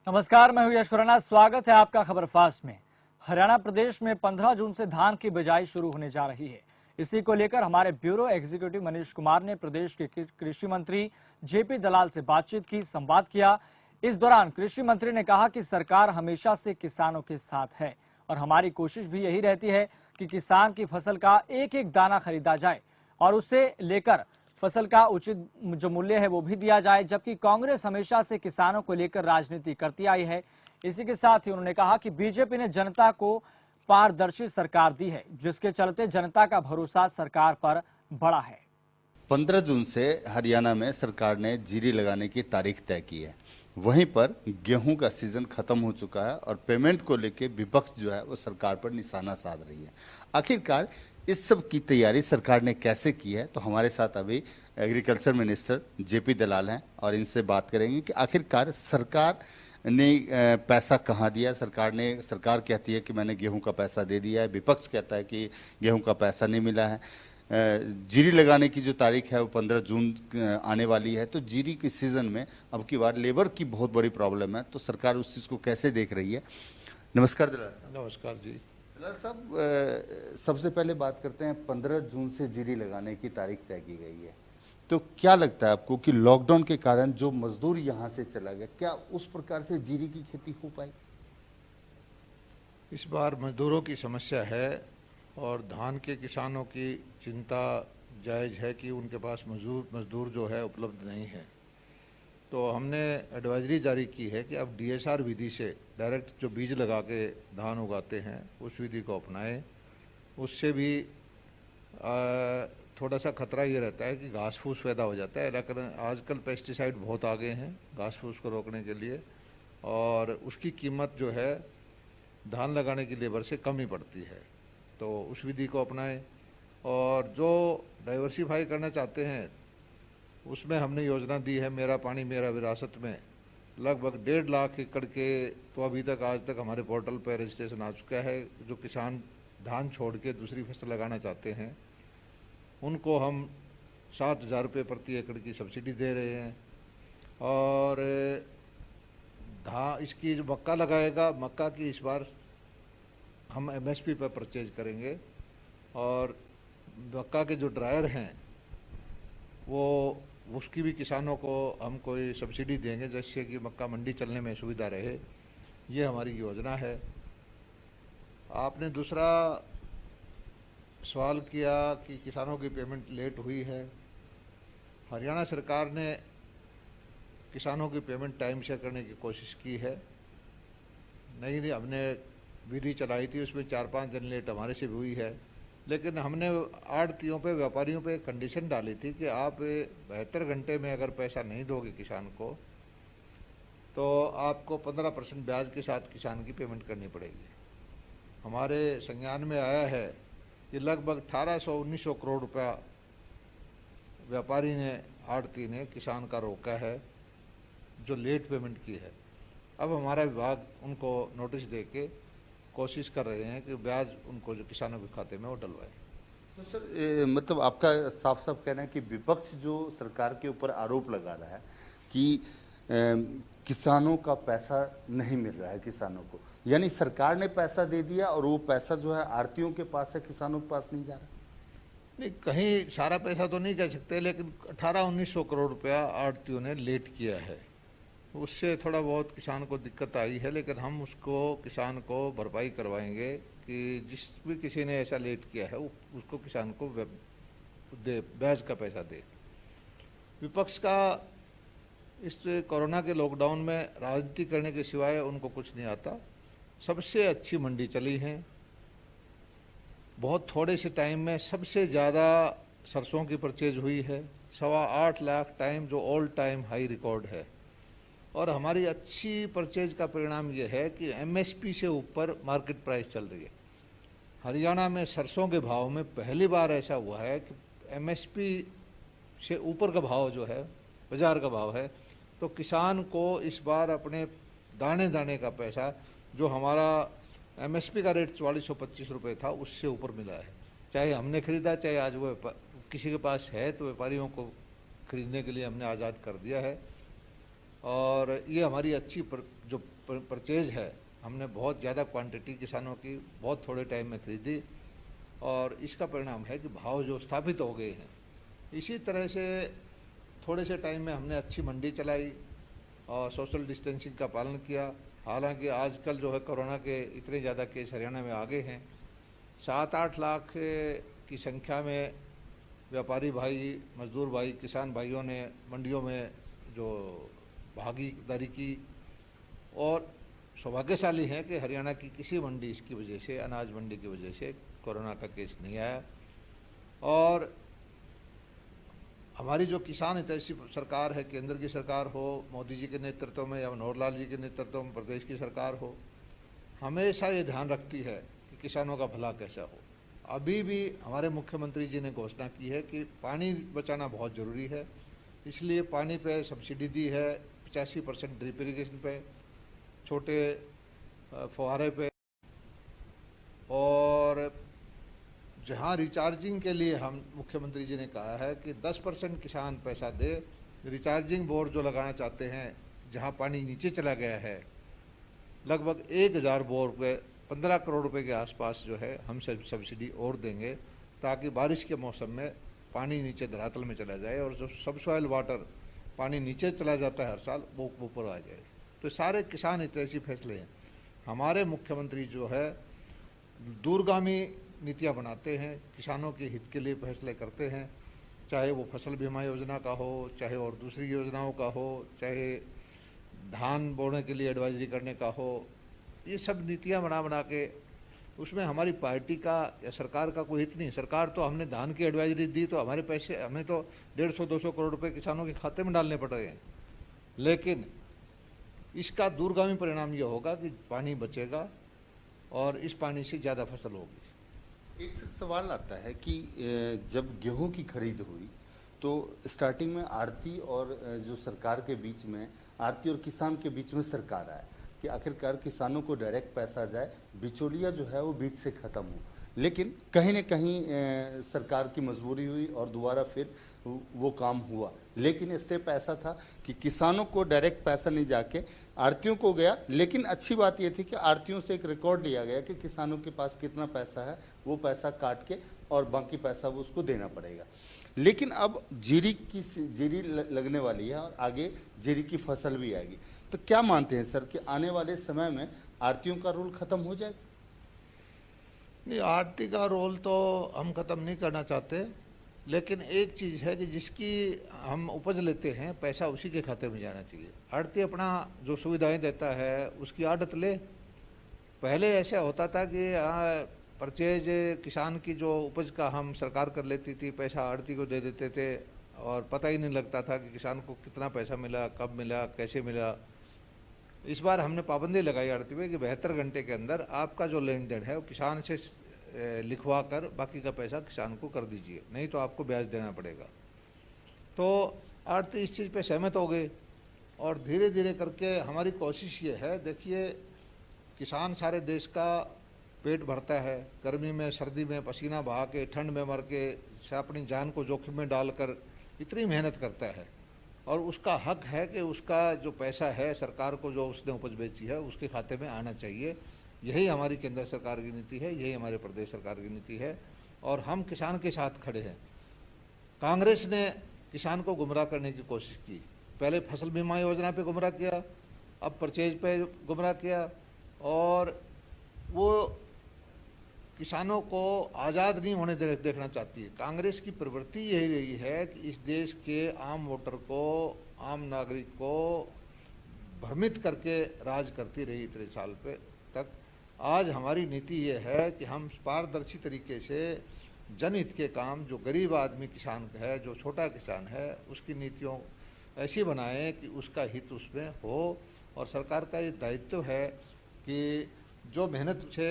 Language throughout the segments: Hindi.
नमस्कार, मैं हूं यश खुराना। स्वागत है आपका खबर फास्ट में। हरियाणा प्रदेश में 15 जून से धान की बिजाई शुरू होने जा रही है। इसी को लेकर हमारे ब्यूरो एग्जीक्यूटिव मनीष कुमार ने प्रदेश के कृषि मंत्री जेपी दलाल से बातचीत की, संवाद किया। इस दौरान कृषि मंत्री ने कहा कि सरकार हमेशा से किसानों के साथ है और हमारी कोशिश भी यही रहती है कि किसान की फसल का एक एक दाना खरीदा जाए और उसे लेकर फसल का उचित जो मूल्य है वो भी दिया जाए। जबकि कांग्रेस हमेशा से किसानों को लेकर राजनीति करती आई है। इसी के साथ ही उन्होंने कहा कि बीजेपी ने जनता को पारदर्शी सरकार दी है, जिसके चलते जनता का भरोसा सरकार पर बढ़ा है। 15 जून से हरियाणा में सरकार ने जीरी लगाने की तारीख तय की है। वहीं पर गेहूं का सीजन खत्म हो चुका है और पेमेंट को लेकर विपक्ष जो है वो सरकार पर निशाना साध रही है। आखिरकार इस सब की तैयारी सरकार ने कैसे की है, तो हमारे साथ अभी एग्रीकल्चर मिनिस्टर जेपी दलाल हैं और इनसे बात करेंगे कि आखिरकार सरकार ने पैसा कहाँ दिया। सरकार कहती है कि मैंने गेहूं का पैसा दे दिया है, विपक्ष कहता है कि गेहूं का पैसा नहीं मिला है। जीरी लगाने की जो तारीख है वो 15 जून आने वाली है, तो जीरी के सीज़न में अब की बार लेबर की बहुत बड़ी प्रॉब्लम है, तो सरकार उस चीज़ को कैसे देख रही है। नमस्कार दलाल साहब। नमस्कार जी। दलाल साहब, सबसे पहले बात करते हैं, 15 जून से जीरी लगाने की तारीख तय की गई है, तो क्या लगता है आपको कि लॉकडाउन के कारण जो मजदूर यहाँ से चला गया, क्या उस प्रकार से जीरी की खेती हो पाई? इस बार मजदूरों की समस्या है और धान के किसानों की चिंता जायज़ है कि उनके पास मजदूर जो है उपलब्ध नहीं है। तो हमने एडवाइजरी जारी की है कि अब डीएसआर विधि से डायरेक्ट जो बीज लगा के धान उगाते हैं उस विधि को अपनाएं। उससे भी थोड़ा सा खतरा ये रहता है कि घास फूस पैदा हो जाता है, लेकिन आजकल पेस्टिसाइड बहुत आ गए हैं घास फूस को रोकने के लिए, और उसकी कीमत जो है धान लगाने की लेबर से कम ही पड़ती है। तो उस विधि को अपनाएं। और जो डाइवर्सिफाई करना चाहते हैं उसमें हमने योजना दी है मेरा पानी मेरा विरासत में लगभग 1.5 लाख एकड़ के, तो अभी तक आज तक हमारे पोर्टल पर रजिस्ट्रेशन आ चुका है। जो किसान धान छोड़ के दूसरी फसल लगाना चाहते हैं उनको हम 7,000 रुपये प्रति एकड़ की सब्सिडी दे रहे हैं। और इसकी जो मक्का लगाएगा, मक्का की इस बार हम एमएसपी पर परचेज करेंगे, और मक्का के जो ड्रायर हैं वो उसकी भी किसानों को हम कोई सब्सिडी देंगे जिससे कि मक्का मंडी चलने में सुविधा रहे। ये हमारी योजना है। आपने दूसरा सवाल किया कि किसानों की पेमेंट लेट हुई है। हरियाणा सरकार ने किसानों की पेमेंट टाइम से करने की कोशिश की है। नहीं हमने विधि चलाई थी, उसमें 4-5 दिन लेट हमारे से भी हुई है, लेकिन हमने आड़तियों पे व्यापारियों पे कंडीशन डाली थी कि आप 72 घंटे में अगर पैसा नहीं दोगे किसान को तो आपको 15% ब्याज के साथ किसान की पेमेंट करनी पड़ेगी। हमारे संज्ञान में आया है कि लगभग 1800-1900 करोड़ रुपया व्यापारी ने, आड़ती ने किसान का रोका है जो लेट पेमेंट की है। अब हमारा विभाग उनको नोटिस दे के कोशिश कर रहे हैं कि ब्याज उनको जो किसानों के खाते में वो डलवाए। तो सर, मतलब आपका साफ साफ कहना है कि विपक्ष जो सरकार के ऊपर आरोप लगा रहा है कि किसानों का पैसा नहीं मिल रहा है किसानों को, यानी सरकार ने पैसा दे दिया और वो पैसा जो है आड़तियों के पास है, किसानों के पास नहीं जा रहा। नहीं, कहीं सारा पैसा तो नहीं कह सकते, लेकिन 1800-1900 करोड़ रुपया आड़तियों ने लेट किया है। उससे थोड़ा बहुत किसान को दिक्कत आई है, लेकिन हम उसको किसान को भरपाई करवाएंगे कि जिस भी किसी ने ऐसा लेट किया है उसको किसान को ब्याज का पैसा दे। विपक्ष का इस कोरोना के लॉकडाउन में राजनीति करने के सिवाय उनको कुछ नहीं आता। सबसे अच्छी मंडी चली है, बहुत थोड़े से टाइम में सबसे ज़्यादा सरसों की परचेज हुई है, 8.25 लाख टाइम, जो ऑल टाइम हाई रिकॉर्ड है। और हमारी अच्छी परचेज का परिणाम ये है कि एमएसपी से ऊपर मार्केट प्राइस चल रही है। हरियाणा में सरसों के भाव में पहली बार ऐसा हुआ है कि एमएसपी से ऊपर का भाव जो है, बाजार का भाव है, तो किसान को इस बार अपने दाने दाने का पैसा, जो हमारा एमएसपी का रेट 4425 रुपये था, उससे ऊपर मिला है। चाहे हमने खरीदा, चाहे आज वो किसी के पास है तो व्यापारियों को खरीदने के लिए हमने आज़ाद कर दिया है। और ये हमारी अच्छी जो परचेज है, हमने बहुत ज़्यादा क्वांटिटी किसानों की बहुत थोड़े टाइम में खरीदी और इसका परिणाम है कि भाव जो स्थापित हो गए हैं। इसी तरह से थोड़े से टाइम में हमने अच्छी मंडी चलाई और सोशल डिस्टेंसिंग का पालन किया। हालांकि आजकल जो है कोरोना के इतने ज़्यादा केस हरियाणा में आ गए हैं। 7-8 लाख की संख्या में व्यापारी भाई, मजदूर भाई, किसान भाइयों ने मंडियों में जो भागीदारी की और सौभाग्यशाली हैं कि हरियाणा की किसी मंडी इसकी वजह से, अनाज मंडी की वजह से कोरोना का केस नहीं आया। और हमारी जो किसान हितैषी सरकार है, केंद्र की सरकार हो, मोदी जी के नेतृत्व में या मनोहर लाल जी के नेतृत्व में प्रदेश की सरकार हो, हमेशा ये ध्यान रखती है कि किसानों का भला कैसा हो। अभी भी हमारे मुख्यमंत्री जी ने घोषणा की है कि पानी बचाना बहुत ज़रूरी है, इसलिए पानी पे सब्सिडी दी है 85% ड्रिप इरीगेशन पे, छोटे फुहारे पे, और जहाँ रिचार्जिंग के लिए हम मुख्यमंत्री जी ने कहा है कि 10% किसान पैसा दे। रिचार्जिंग बोर जो लगाना चाहते हैं, जहाँ पानी नीचे चला गया है, लगभग 1000 बोर पे 15 करोड़ रुपए के आसपास जो है हम सब्सिडी और देंगे, ताकि बारिश के मौसम में पानी नीचे धरातल में चला जाए और जो सब सॉइल वाटर पानी नीचे चला जाता है हर साल, वो ऊपर आ जाए। तो सारे किसान हितैषी फैसले हैं। हमारे मुख्यमंत्री जो है दूरगामी नीतियाँ बनाते हैं, किसानों के हित के लिए फैसले करते हैं, चाहे वो फसल बीमा योजना का हो, चाहे और दूसरी योजनाओं का हो, चाहे धान बोने के लिए एडवाइजरी करने का हो। ये सब नीतियाँ बना के उसमें हमारी पार्टी का या सरकार का कोई हित नहीं। सरकार तो, हमने धान की एडवाइजरी दी तो हमारे पैसे, हमें तो 150-200 करोड़ रुपए किसानों के खाते में डालने पड़ रहे हैं, लेकिन इसका दूरगामी परिणाम ये होगा कि पानी बचेगा और इस पानी से ज़्यादा फसल होगी। एक सवाल आता है कि जब गेहूं की खरीद हुई तो स्टार्टिंग में आड़ती और जो सरकार के बीच में, आड़ती और किसान के बीच में सरकार आया कि आखिरकार किसानों को डायरेक्ट पैसा जाए, बिचौलिया जो है वो बीच से ख़त्म हो। लेकिन कहीं न कहीं सरकार की मजबूरी हुई और दोबारा फिर वो काम हुआ। लेकिन स्टेप ऐसा था कि किसानों को डायरेक्ट पैसा नहीं जाके आड़तियों को गया। लेकिन अच्छी बात ये थी कि आड़तियों से एक रिकॉर्ड लिया गया कि किसानों के पास कितना पैसा है, वो पैसा काट के और बाकी पैसा वो उसको देना पड़ेगा। लेकिन अब जीरी लगने वाली है और आगे जीरी की फसल भी आएगी। तो क्या मानते हैं सर कि आने वाले समय में आड़तियों का रोल खत्म हो जाएगा? नहीं, आड़ती का रोल तो हम ख़त्म नहीं करना चाहते, लेकिन एक चीज़ है कि जिसकी हम उपज लेते हैं पैसा उसी के खाते में जाना चाहिए। आड़ती अपना जो सुविधाएं देता है उसकी आड़त ले। पहले ऐसा होता था कि परचेज किसान की जो उपज का हम सरकार कर लेती थी, पैसा आड़ती को दे देते थे और पता ही नहीं लगता था कि किसान को कितना पैसा मिला, कब मिला, कैसे मिला। इस बार हमने पाबंदी लगाई आड़ती में कि 72 घंटे के अंदर आपका जो लेन देन है वो किसान से लिखवा कर बाकी का पैसा किसान को कर दीजिए, नहीं तो आपको ब्याज देना पड़ेगा। तो आड़ती इस चीज़ पे सहमत हो गए और धीरे धीरे करके हमारी कोशिश ये है, देखिए किसान सारे देश का पेट भरता है, गर्मी में, सर्दी में पसीना बहा के, ठंड में मर के, अपनी जान को जोखिम में डालकर इतनी मेहनत करता है और उसका हक है कि उसका जो पैसा है सरकार को, जो उसने उपज बेची है, उसके खाते में आना चाहिए। यही हमारी केंद्र सरकार की नीति है, यही हमारे प्रदेश सरकार की नीति है और हम किसान के साथ खड़े हैं। कांग्रेस ने किसान को गुमराह करने की कोशिश की, पहले फसल बीमा योजना पे गुमराह किया, अब परचेज पे गुमराह किया और वो किसानों को आज़ाद नहीं होने देखना चाहती है। कांग्रेस की प्रवृत्ति यही रही है कि इस देश के आम वोटर को, आम नागरिक को भ्रमित करके राज करती रही इतने साल पे तक। आज हमारी नीति ये है कि हम पारदर्शी तरीके से जनहित के काम, जो गरीब आदमी किसान है, जो छोटा किसान है, उसकी नीतियों ऐसी बनाएं कि उसका हित उसमें हो। और सरकार का ये दायित्व है कि जो मेहनत से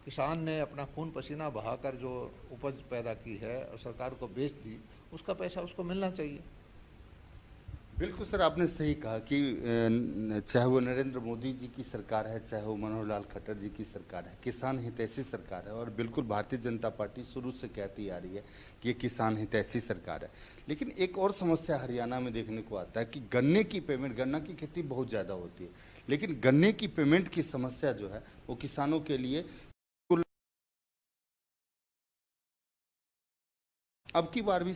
किसान ने अपना खून पसीना बहाकर जो उपज पैदा की है और सरकार को बेच दी, उसका पैसा उसको मिलना चाहिए। बिल्कुल सर, आपने सही कहा कि चाहे वो नरेंद्र मोदी जी की सरकार है, चाहे वो मनोहर लाल खट्टर जी की सरकार है, किसान हितैषी सरकार है। और बिल्कुल भारतीय जनता पार्टी शुरू से कहती आ रही है कि ये किसान हितैषी सरकार है। लेकिन एक और समस्या हरियाणा में देखने को आता है कि गन्ने की पेमेंट, गन्ना की खेती बहुत ज़्यादा होती है, लेकिन गन्ने की पेमेंट की समस्या जो है वो किसानों के लिए अब की बार भी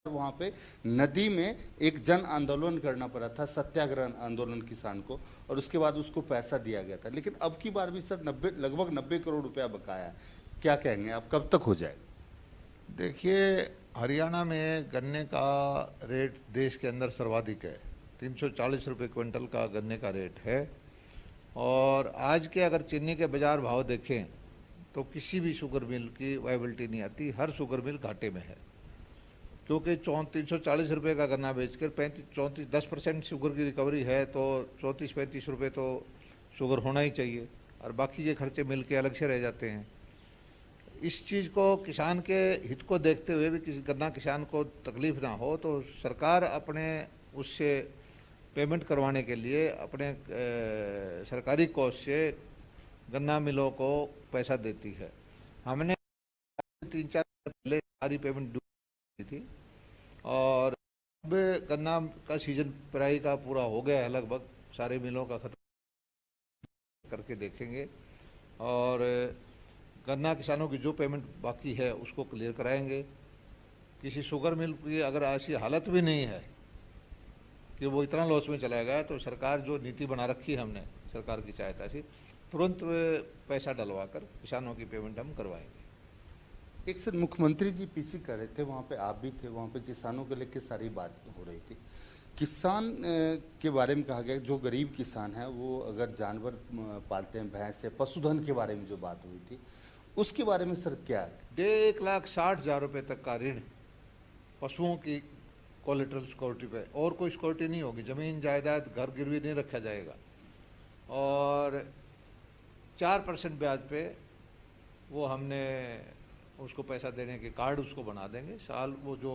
वहां पे नदी में एक जन आंदोलन करना पड़ा था, सत्याग्रह आंदोलन किसान को, और उसके बाद उसको पैसा दिया गया था। लेकिन अब की बार भी सर लगभग 90 करोड़ रुपया बकाया है। क्या कहेंगे आप, कब तक हो जाएगा? देखिए, हरियाणा में गन्ने का रेट देश के अंदर सर्वाधिक है। 340 रुपये क्विंटल का गन्ने का रेट है। और आज के अगर चीनी के बाजार भाव देखें तो किसी भी शुगर मिल की वायबिलिटी नहीं आती, हर शुगर मिल घाटे में है। क्योंकि 340 रुपये का गन्ना बेचकर 34 10% शुगर की रिकवरी है, तो 34-35 रुपये तो शुगर होना ही चाहिए, और बाकी के खर्चे मिल के अलग से रह जाते हैं। इस चीज़ को, किसान के हित को देखते हुए भी, किसी गन्ना किसान को तकलीफ ना हो, तो सरकार अपने उससे पेमेंट करवाने के लिए अपने सरकारी कोष से गन्ना मिलों को पैसा देती है। हमने 3-4 पहले सारी पेमेंट दी थी, और अब गन्ना का सीजन पेराई का पूरा हो गया है, लगभग सारे मिलों का खत्म करके देखेंगे, और गन्ना किसानों की जो पेमेंट बाकी है उसको क्लियर कराएंगे। किसी शुगर मिल की अगर ऐसी हालत भी नहीं है कि वो इतना लॉस में चला गया, तो सरकार जो नीति बना रखी है हमने सरकार की सहायता से, तुरंत पैसा डलवा कर किसानों की पेमेंट हम करवाएंगे। एक सर, मुख्यमंत्री जी पीसी कर रहे थे, वहाँ पे आप भी थे, वहाँ पे किसानों को लेकर सारी बात हो रही थी। किसान के बारे में कहा गया जो गरीब किसान है वो अगर जानवर पालते हैं, भैंस या पशुधन के बारे में जो बात हुई थी, उसके बारे में सर क्या है? 1,60,000 रुपये तक का ऋण पशुओं की कोलेटरल सिक्योरिटी पे, और कोई सिक्योरिटी नहीं होगी, ज़मीन जायदाद घर गिरवी नहीं रखा जाएगा, और 4% ब्याज पे वो हमने उसको पैसा देने के कार्ड उसको बना देंगे। साल वो जो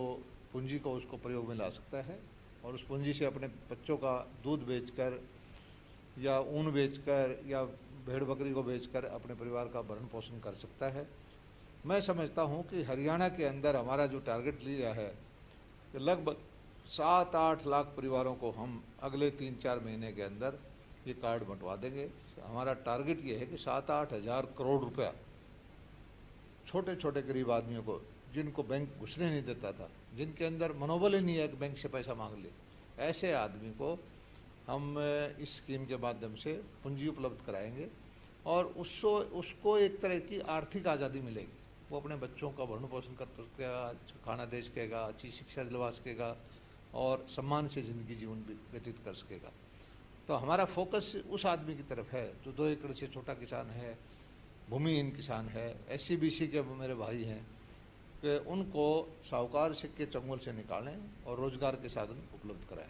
पूंजी को उसको प्रयोग में ला सकता है, और उस पूंजी से अपने बच्चों का दूध बेचकर या ऊन बेचकर या भेड़ बकरी को बेचकर अपने परिवार का भरण पोषण कर सकता है। मैं समझता हूँ कि हरियाणा के अंदर हमारा जो टारगेट लिया है कि लगभग 7-8 लाख परिवारों को हम अगले 3-4 महीने के अंदर ये कार्ड बंटवा देंगे। हमारा टारगेट ये है कि 7-8 हज़ार करोड़ रुपया छोटे छोटे गरीब आदमियों को, जिनको बैंक घुसने नहीं देता था, जिनके अंदर मनोबल ही नहीं है कि बैंक से पैसा मांग ले, ऐसे आदमी को हम इस स्कीम के माध्यम से पूंजी उपलब्ध कराएंगे, और उसको एक तरह की आर्थिक आज़ादी मिलेगी। वो अपने बच्चों का भरण पोषण कर सकेगा, खाना दे सकेगा, अच्छी शिक्षा दिलवा सकेगा, और सम्मान से ज़िंदगी जीवन व्यतीत कर सकेगा। तो हमारा फोकस उस आदमी की तरफ है जो 2 एकड़ से छोटा किसान है, भूमिहीन किसान है, SC-BC के मेरे भाई हैं, कि उनको साहूकार के चंगुल से निकालें और रोजगार के साधन उपलब्ध कराएं।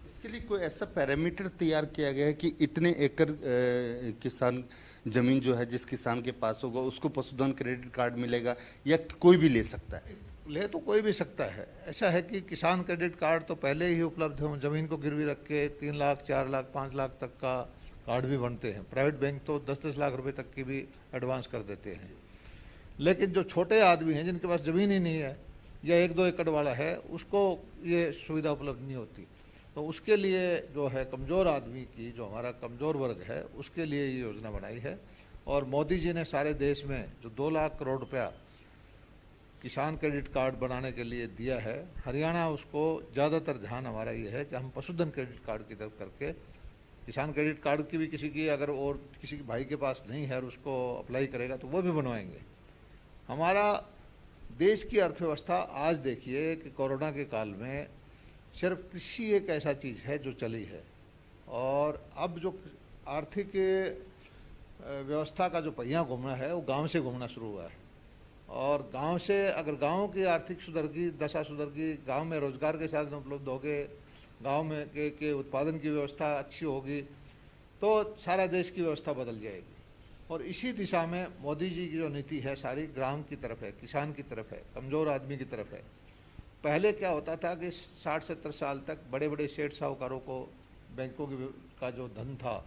इसके लिए कोई ऐसा पैरामीटर तैयार किया गया है कि इतने एकड़ किसान जमीन जो है जिस किसान के पास होगा उसको पशुधन क्रेडिट कार्ड मिलेगा, या कोई भी ले सकता है? ले तो कोई भी सकता है। ऐसा है कि किसान क्रेडिट कार्ड तो पहले ही उपलब्ध है, ज़मीन को गिरवी रख के 3 लाख, 4 लाख, 5 लाख तक का कार्ड भी बनते हैं। प्राइवेट बैंक तो 10-10 लाख रुपए तक की भी एडवांस कर देते हैं। लेकिन जो छोटे आदमी हैं जिनके पास ज़मीन ही नहीं है, या 1-2 एकड़ वाला है, उसको ये सुविधा उपलब्ध नहीं होती। तो उसके लिए जो है कमज़ोर आदमी की, जो हमारा कमज़ोर वर्ग है, उसके लिए ये योजना बनाई है। और मोदी जी ने सारे देश में जो 2 लाख करोड़ रुपया किसान क्रेडिट कार्ड बनाने के लिए दिया है, हरियाणा उसको ज़्यादातर ध्यान हमारा ये है कि हम पशुधन क्रेडिट कार्ड की तरफ करके, किसान क्रेडिट कार्ड की भी किसी की अगर और किसी के भाई के पास नहीं है और उसको अप्लाई करेगा तो वो भी बनवाएंगे। हमारा देश की अर्थव्यवस्था आज देखिए कि कोरोना के काल में सिर्फ कृषि एक ऐसा चीज़ है जो चली है, और अब जो आर्थिक व्यवस्था का जो पहिया घूमना है वो गांव से घूमना शुरू हुआ है। और गांव से अगर गांव की आर्थिक सुधरगी, दशा सुधरगी, गांव में रोजगार के साधन उपलब्ध हो गए, गांव में के उत्पादन की व्यवस्था अच्छी होगी, तो सारा देश की व्यवस्था बदल जाएगी। और इसी दिशा में मोदी जी की जो नीति है सारी ग्राम की तरफ है, किसान की तरफ है, कमज़ोर आदमी की तरफ है। पहले क्या होता था कि 60-70 साल तक बड़े बड़े सेठ साहूकारों को बैंकों का जो धन था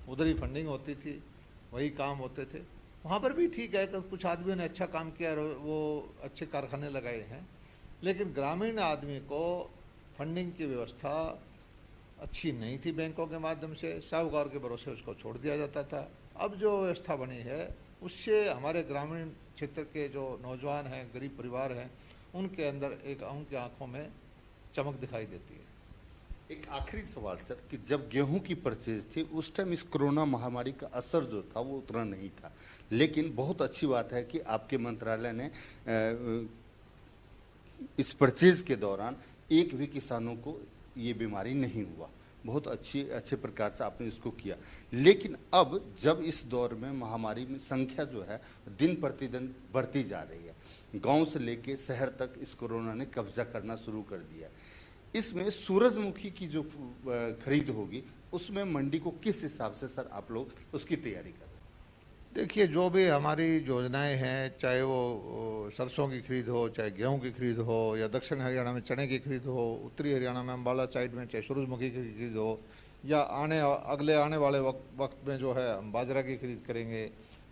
उधर ही फंडिंग होती थी, वही काम होते थे। वहाँ पर भी ठीक है कि कुछ आदमियों ने अच्छा काम किया और वो अच्छे कारखाने लगाए हैं, लेकिन ग्रामीण आदमी को फंडिंग की व्यवस्था अच्छी नहीं थी। बैंकों के माध्यम से साहूकार के भरोसे उसको छोड़ दिया जाता था। अब जो व्यवस्था बनी है उससे हमारे ग्रामीण क्षेत्र के जो नौजवान हैं, गरीब परिवार हैं, उनके अंदर उनकी आंखों में चमक दिखाई देती है। एक आखिरी सवाल सर, कि जब गेहूं की परचेज थी उस टाइम इस कोरोना महामारी का असर जो था वो उतना नहीं था, लेकिन बहुत अच्छी बात है कि आपके मंत्रालय ने इस परचेज के दौरान एक भी किसानों को ये बीमारी नहीं हुआ। बहुत अच्छे प्रकार से आपने इसको किया। लेकिन अब जब इस दौर में महामारी में संख्या जो है दिन प्रतिदिन बढ़ती जा रही है, गांव से लेके शहर तक इस कोरोना ने कब्जा करना शुरू कर दिया। इसमें सूरजमुखी की जो खरीद होगी उसमें मंडी को किस हिसाब से सर आप लोग उसकी तैयारी कर रहे हैं? देखिए, जो भी हमारी योजनाएं हैं, चाहे वो सरसों की खरीद हो, चाहे गेहूं की खरीद हो, या दक्षिण हरियाणा में चने की खरीद हो, उत्तरी हरियाणा में अम्बाला साइड में चाहे सूरजमुखी की खरीद हो, या अगले आने वाले वक्त में जो है हम बाजरा की खरीद करेंगे,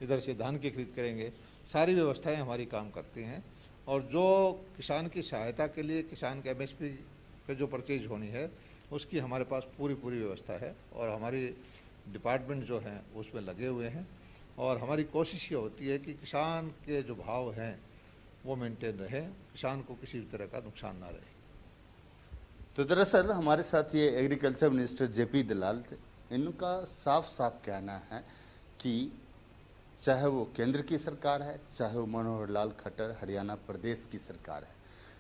इधर से धान की खरीद करेंगे, सारी व्यवस्थाएं हमारी काम करती हैं। और जो किसान की सहायता के लिए किसान के MSP पे जो परचेज होनी है उसकी हमारे पास पूरी व्यवस्था है, और हमारी डिपार्टमेंट जो हैं उसमें लगे हुए हैं। और हमारी कोशिश ये होती है कि किसान के जो भाव हैं वो मेंटेन रहे, किसान को किसी भी तरह का नुकसान ना रहे। तो दरअसल हमारे साथ ये एग्रीकल्चर मिनिस्टर JP दलाल थे। इनका साफ कहना है कि चाहे वो केंद्र की सरकार है, चाहे वो मनोहर लाल खट्टर हरियाणा प्रदेश की सरकार है,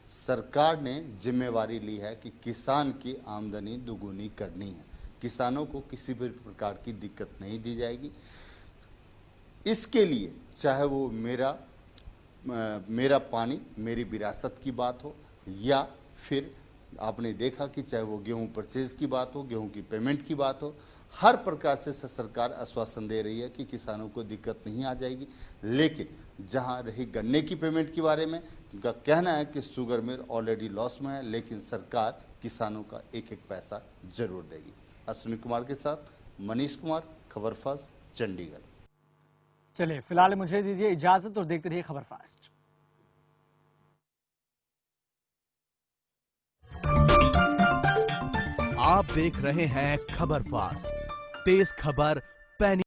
सरकार ने जिम्मेवारी ली है कि किसान की आमदनी दुगुनी करनी है। किसानों को किसी भी प्रकार की दिक्कत नहीं दी जाएगी। इसके लिए चाहे वो मेरा पानी मेरी विरासत की बात हो, या फिर आपने देखा कि चाहे वो गेहूं परचेज की बात हो, गेहूं की पेमेंट की बात हो, हर प्रकार से सरकार आश्वासन दे रही है कि किसानों को दिक्कत नहीं आ जाएगी। लेकिन जहां रही गन्ने की पेमेंट के बारे में, उनका कहना है कि शुगर मिल ऑलरेडी लॉस में है, लेकिन सरकार किसानों का एक पैसा जरूर देगी। अश्विनी कुमार के साथ मनीष कुमार, खबर फास्ट, चंडीगढ़। चलिए फिलहाल मुझे दीजिए इजाजत और देखते रहिए खबर फास्ट। आप देख रहे हैं खबर फास्ट, तेज खबर पैनी